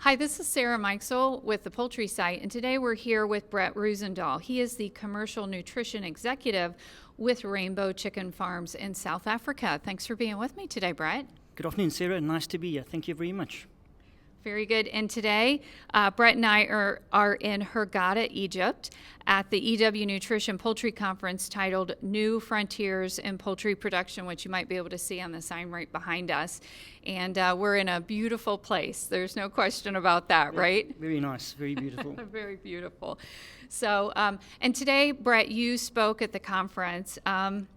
Hi, this is Sarah Mikesell with the Poultry Site, and today we're here with Brett Roosendaal. He is the Commercial Nutrition Executive with Rainbow Chicken Farms in South Africa. Thanks for being with me today, Brett. Good afternoon, Sarah. Nice to be here. Thank you very much. Very good. And today, Brett and I are in Hurghada, Egypt, at the EW Nutrition Poultry Conference titled New Frontiers in Poultry Production, which you might be able to see on the sign right behind us. And we're in a beautiful place. There's no question about that, right? Very nice. Very beautiful. Very beautiful. So, and today, Brett, you spoke at the conference and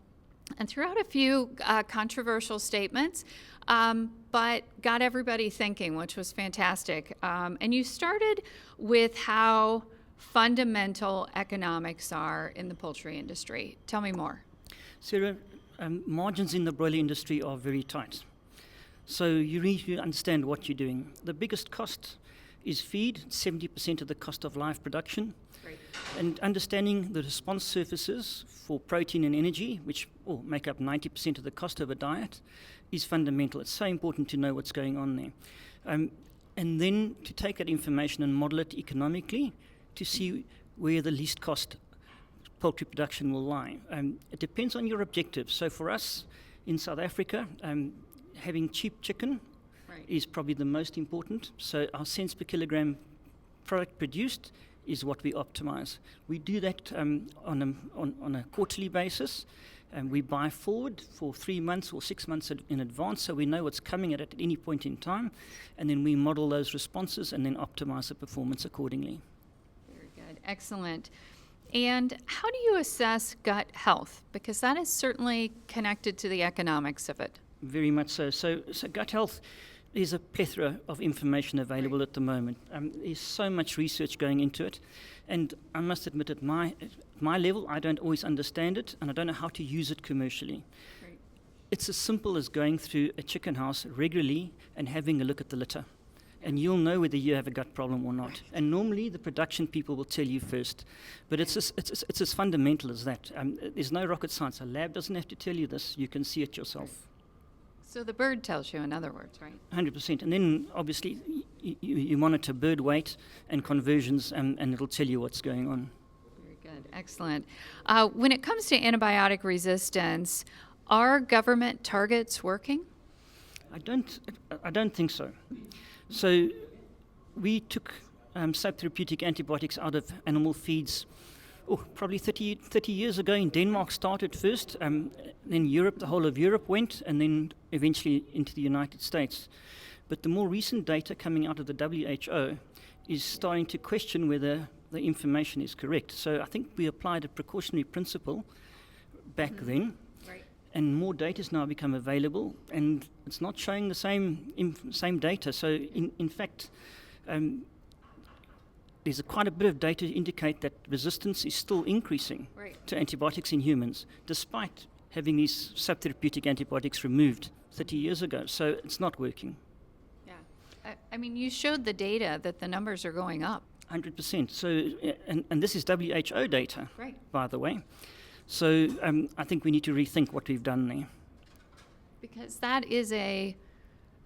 threw out a few controversial statements, but got everybody thinking, which was fantastic. And you started with how fundamental economics are in the poultry industry. Tell me more. Sarah, margins in the broiler industry are very tight. So you need to understand what you're doing. The biggest cost is feed, 70% of the cost of live production. Great. And understanding the response surfaces for protein and energy, which make up 90% of the cost of a diet, is fundamental. It's so important to know what's going on there. And then to take that information and model it economically to see where the least cost poultry production will lie. It depends on your objectives. So for us in South Africa, having cheap chicken is probably the most important. So our cents per kilogram product produced is what we optimize. We do that on a quarterly basis. And we buy forward for 3 months or 6 months in advance, so we know what's coming at any point in time, and then we model those responses and then optimize the performance accordingly. Very good. Excellent. And how do you assess gut health? Because that is certainly connected to the economics of it. Very much so. So gut health, there's a plethora of information available at the moment. There's so much research going into it. And I must admit, at my level, I don't always understand it, and I don't know how to use it commercially. Right. It's as simple as going through a chicken house regularly and having a look at the litter. And you'll know whether you have a gut problem or not. And normally, the production people will tell you first. But it's as fundamental as that. There's no rocket science. A lab doesn't have to tell you this. You can see it yourself. So the bird tells you, in other words, right? 100%. And then, obviously, you monitor bird weight and conversions, and it'll tell you what's going on. Very good. Excellent. When it comes to antibiotic resistance, are government targets working? I don't think so. So we took subtherapeutic antibiotics out of animal feeds probably 30 years ago. In Denmark started first, then Europe, the whole of Europe went, and then eventually into the United States. But the more recent data coming out of the WHO is starting to question whether the information is correct. So I think we applied a precautionary principle back then, Right. and more data has now become available, and it's not showing the same data. So in fact, there's quite a bit of data to indicate that resistance is still increasing to antibiotics in humans, despite having these subtherapeutic antibiotics removed 30 years ago. So it's not working. Yeah. I mean, you showed the data that the numbers are going up. 100%. So, and this is WHO data, Right. by the way. So I think we need to rethink what we've done there. Because that is a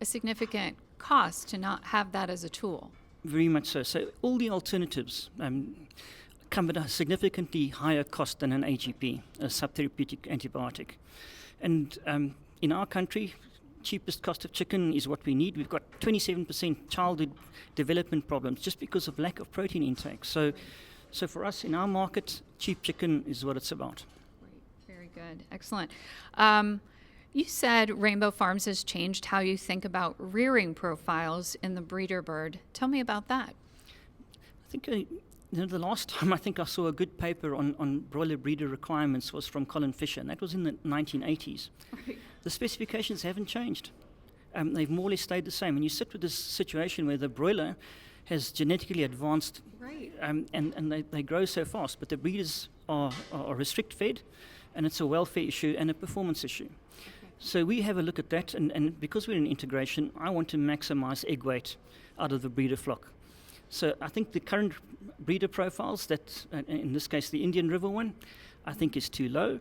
significant cost to not have that as a tool. Very much so. So all the alternatives come at a significantly higher cost than an AGP, a subtherapeutic antibiotic. And in our country, cheapest cost of chicken is what we need. We've got 27% childhood development problems just because of lack of protein intake. So for us, in our market, cheap chicken is what it's about. Great. Very good. Excellent. You said Rainbow Farms has changed how you think about rearing profiles in the breeder bird. Tell me about that. I think the last time I think I saw a good paper on broiler breeder requirements was from Colin Fisher, and that was in the 1980s. Right. The specifications haven't changed. They've more or less stayed the same. And you sit with this situation where the broiler has genetically advanced, and they grow so fast, but the breeders are restrict-fed, and it's a welfare issue and a performance issue. So we have a look at that, and because we're in integration, I want to maximize egg weight out of the breeder flock. So I think the current breeder profiles, that in this case the Indian River one, I think is too low.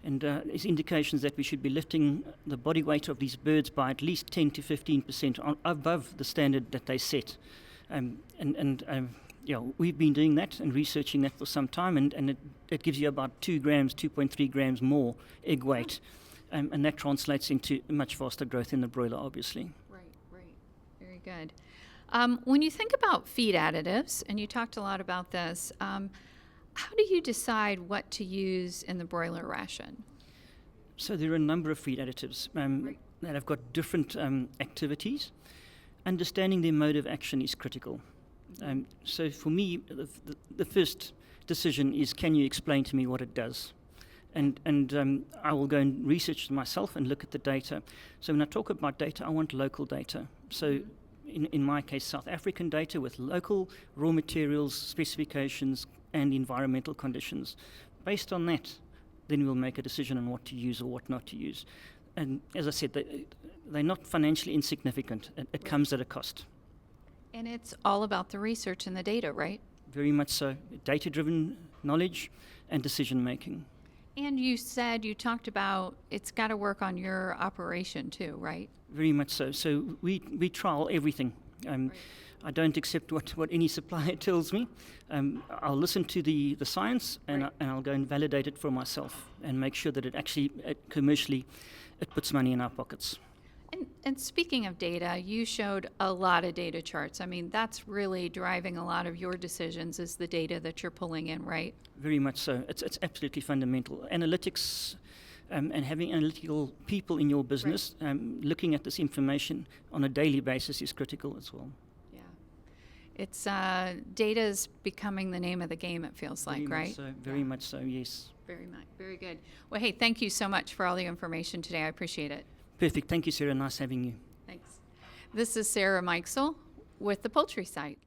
And there's indications that we should be lifting the body weight of these birds by at least 10 to 15% above the standard that they set. Yeah, we've been doing that and researching that for some time, and it gives you about 2 grams, 2.3 grams more egg weight, and that translates into much faster growth in the broiler, obviously. Right. Very good. When you think about feed additives, and you talked a lot about this, how do you decide what to use in the broiler ration? So there are a number of feed additives that have got different activities. Understanding their mode of action is critical. So for me, the first decision is, can you explain to me what it does? And I will go and research it myself and look at the data. So when I talk about data, I want local data. So in my case, South African data with local raw materials, specifications, and environmental conditions. Based on that, then we'll make a decision on what to use or what not to use. And as I said, they're not financially insignificant. It comes at a cost. And it's all about the research and the data, right? Very much so. Data-driven knowledge and decision-making. And you talked about it's got to work on your operation too, right? Very much so. So we trial everything. I don't accept what any supplier tells me. I'll listen to the science, and I'll go and validate it for myself and make sure that it actually, commercially, it puts money in our pockets. And speaking of data, you showed a lot of data charts. I mean, that's really driving a lot of your decisions, is the data that you're pulling in, right? Very much so. It's absolutely fundamental. Analytics and having analytical people in your business looking at this information on a daily basis is critical as well. Yeah. It's data is becoming the name of the game, it feels like, right? Very much so, yes. Very much. Very good. Well, hey, thank you so much for all the information today. I appreciate it. Perfect. Thank you, Sarah. Nice having you. Thanks. This is Sarah Mikesell with the Poultry Site.